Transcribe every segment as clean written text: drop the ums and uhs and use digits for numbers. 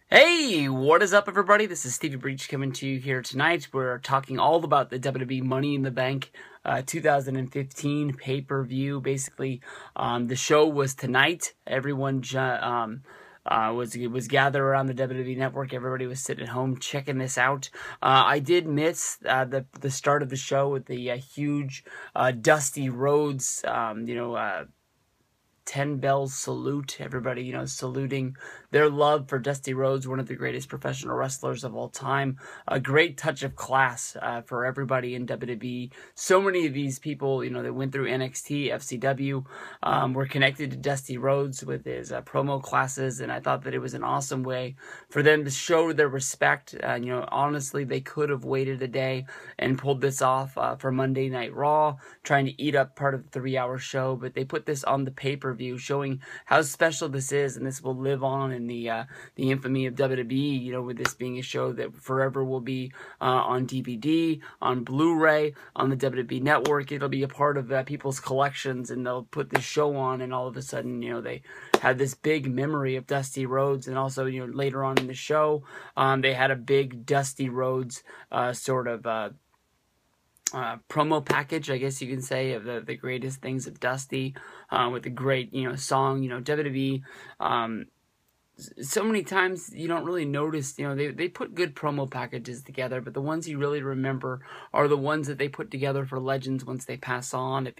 Hey, what is up, everybody? This is Stevie Breach coming to you here tonight. We're talking all about the WWE Money in the Bank 2015 pay-per-view. Basically, the show was tonight. Everyone was gathered around the WWE Network. Everybody was sitting at home checking this out. I did miss the start of the show with the huge Dusty Rhodes, 10 bells salute. Everybody, saluting their love for Dusty Rhodes, one of the greatest professional wrestlers of all time. A great touch of class for everybody in WWE. So many of these people, that went through NXT, FCW, were connected to Dusty Rhodes with his promo classes, and I thought that it was an awesome way for them to show their respect. Honestly, they could have waited a day and pulled this off for Monday Night Raw, trying to eat up part of the 3-hour show, but they put this on the pay-per-view, showing how special this is, and this will live on in the infamy of WWE, with this being a show that forever will be on DVD, on Blu-ray, on the WWE Network. It'll be a part of people's collections, and they'll put this show on, and all of a sudden, they had this big memory of Dusty Rhodes, and also, later on in the show, they had a big Dusty Rhodes promo package, I guess you can say, of the greatest things of Dusty, with a great, song, WWE, so many times you don't really notice, they put good promo packages together, but the ones you really remember are the ones that they put together for legends once they pass on. If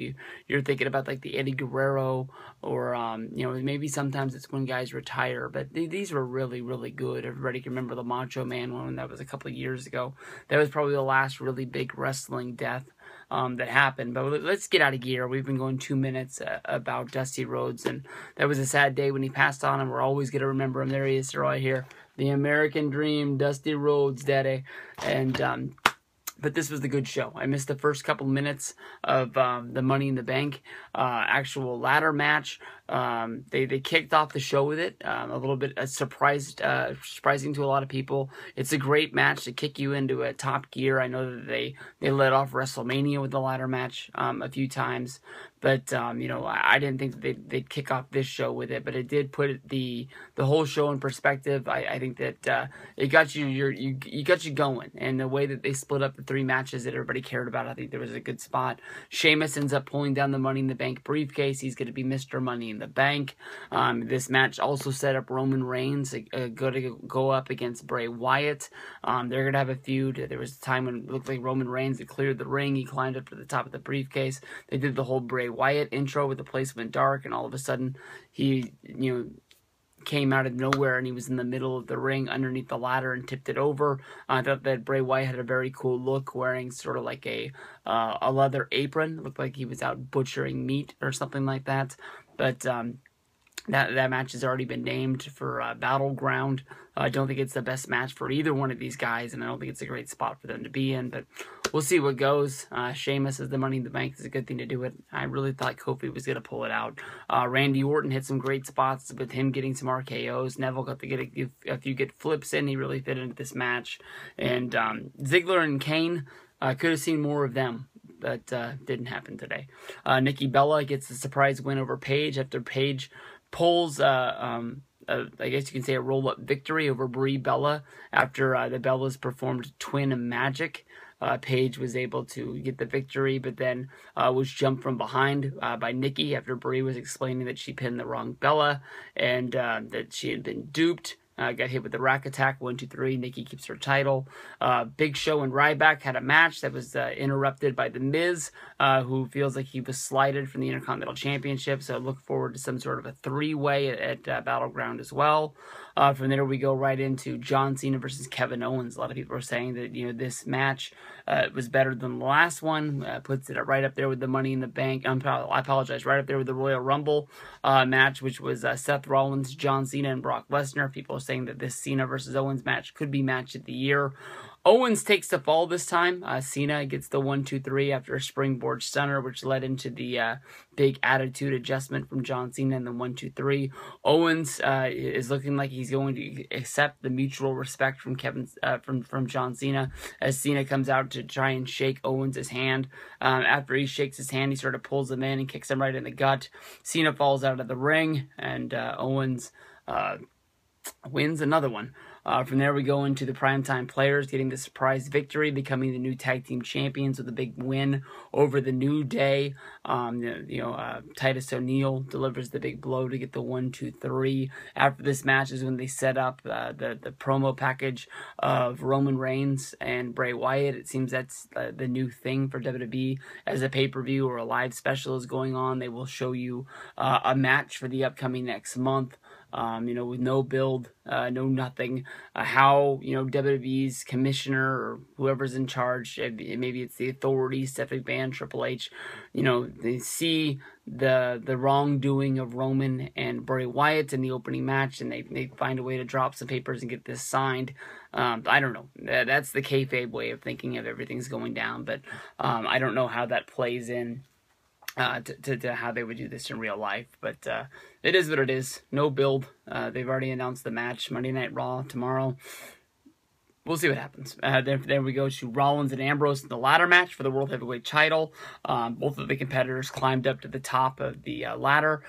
you're thinking about like the Eddie Guerrero, or, maybe sometimes it's when guys retire, but these were really, really good. Everybody can remember the Macho Man one. That was a couple of years ago. That was probably the last really big wrestling death that happened. But let's get out of gear. We've been going 2 minutes about Dusty Rhodes, and that was a sad day when he passed on, and we're always going to remember him. There he is right here. The American Dream, Dusty Rhodes, daddy. And but this was the good show. I missed the first couple minutes of the Money in the Bank actual ladder match. They kicked off the show with it, a little bit surprising to a lot of people. It's a great match to kick you into a top gear. I know that they led off WrestleMania with the ladder match a few times, but I didn't think that they'd kick off this show with it. But it did put the whole show in perspective. I think that it got you got you going, and the way that they split up the 3 matches that everybody cared about, I think there was a good spot. Sheamus ends up pulling down the Money in the Bank briefcase. He's going to be Mr. Money in the Bank. This match also set up Roman Reigns to go up against Bray Wyatt. They're going to have a feud. There was a time when it looked like Roman Reigns had cleared the ring. He climbed up to the top of the briefcase. They did the whole Bray Wyatt intro with the place went dark, and all of a sudden he, came out of nowhere, and he was in the middle of the ring underneath the ladder and tipped it over. I thought that Bray Wyatt had a very cool look, wearing sort of like a leather apron. It looked like he was out butchering meat or something like that. But that match has already been named for Battleground. I don't think it's the best match for either one of these guys, and I don't think it's a great spot for them to be in, but we'll see what goes. Sheamus as the Money in the Bank is a good thing to do it. I really thought Kofi was going to pull it out. Randy Orton hit some great spots with him getting some RKOs. Neville got to get a few good flips in. He really fit into this match. And Ziggler and Kane, could have seen more of them, but didn't happen today. Nikki Bella gets the surprise win over Paige after Paige pulls I guess you can say a roll-up victory over Brie Bella after the Bellas performed Twin Magic. Paige was able to get the victory, but then was jumped from behind by Nikki after Brie was explaining that she pinned the wrong Bella, and that she had been duped. Got hit with the rack attack, 1, 2, 3. Nikki keeps her title. Big Show and Ryback had a match that was interrupted by The Miz, who feels like he was slighted from the Intercontinental Championship. So I look forward to some sort of a 3-way at Battleground as well. From there, we go right into John Cena versus Kevin Owens. A lot of people are saying that this match was better than the last one. Puts it right up there with the Money in the Bank. I apologize, right up there with the Royal Rumble match, which was Seth Rollins, John Cena, and Brock Lesnar. People are saying that this Cena versus Owens match could be match of the year. Owens takes the fall this time. Cena gets the 1, 2, 3 after a springboard stunner, which led into the big attitude adjustment from John Cena in the 1, 2, 3. Owens is looking like he's going to accept the mutual respect from from John Cena, as Cena comes out to try and shake Owens' hand. After he shakes his hand, he sort of pulls him in and kicks him right in the gut. Cena falls out of the ring, and Owens wins another one. From there, we go into the primetime players getting the surprise victory, becoming the new tag team champions with a big win over the New Day. Titus O'Neil delivers the big blow to get the 1, 2, 3. After this match is when they set up the promo package of Roman Reigns and Bray Wyatt. It seems that's the new thing for WWE. As a pay-per-view or a live special is going on, they will show you a match for the upcoming next month. With no build, no nothing. How, WWE's commissioner or whoever's in charge, maybe it's the Authority, Stephanie McMahon, Triple H, they see the wrongdoing of Roman and Bray Wyatt in the opening match, and they find a way to drop some papers and get this signed. I don't know. That's the kayfabe way of thinking of everything's going down, but I don't know how that plays in to how they would do this in real life, but it is what it is. No build. They've already announced the match, Monday Night Raw tomorrow. We'll see what happens. Then we go to Rollins and Ambrose in the ladder match for the World Heavyweight title. Both of the competitors climbed up to the top of the ladder.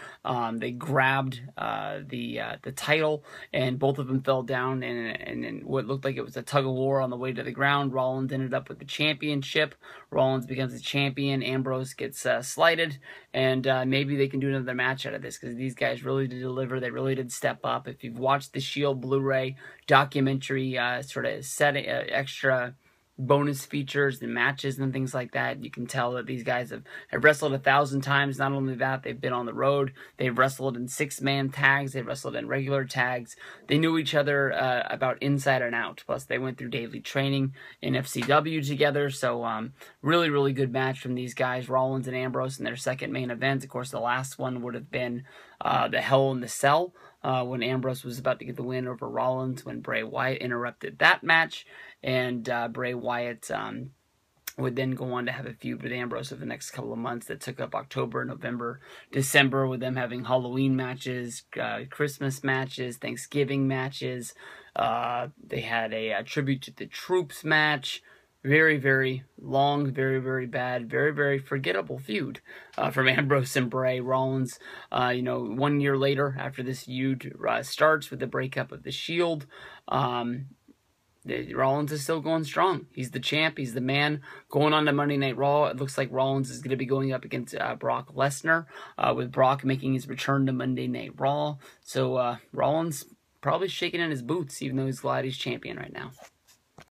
They grabbed the title, and both of them fell down in what looked like it was a tug-of-war on the way to the ground. Rollins ended up with the championship. Rollins becomes the champion. Ambrose gets slighted, and maybe they can do another match out of this because these guys really did deliver. They really did step up. If you've watched the Shield Blu-ray documentary, sort of setting extra bonus features and matches and things like that, you can tell that these guys have wrestled 1,000 times. Not only that, they've been on the road. They've wrestled in 6-man tags. They've wrestled in regular tags. They knew each other about inside and out. Plus, they went through daily training in FCW together. So, really, really good match from these guys, Rollins and Ambrose, in their second main event. Of course, the last one would have been the Hell in the Cell, when Ambrose was about to get the win over Rollins, when Bray Wyatt interrupted that match, and Bray Wyatt would then go on to have a feud with Ambrose over the next couple of months that took up October, November, December, with them having Halloween matches, Christmas matches, Thanksgiving matches. They had a tribute to the troops match. Very, very long, very, very bad, very, very forgettable feud from Ambrose and Bray. Rollins, 1 year later, after this feud starts with the breakup of the Shield, Rollins is still going strong. He's the champ. He's the man. Going on to Monday Night Raw, it looks like Rollins is going to be going up against Brock Lesnar, with Brock making his return to Monday Night Raw. So Rollins probably shaking in his boots, even though he's glad he's champion right now.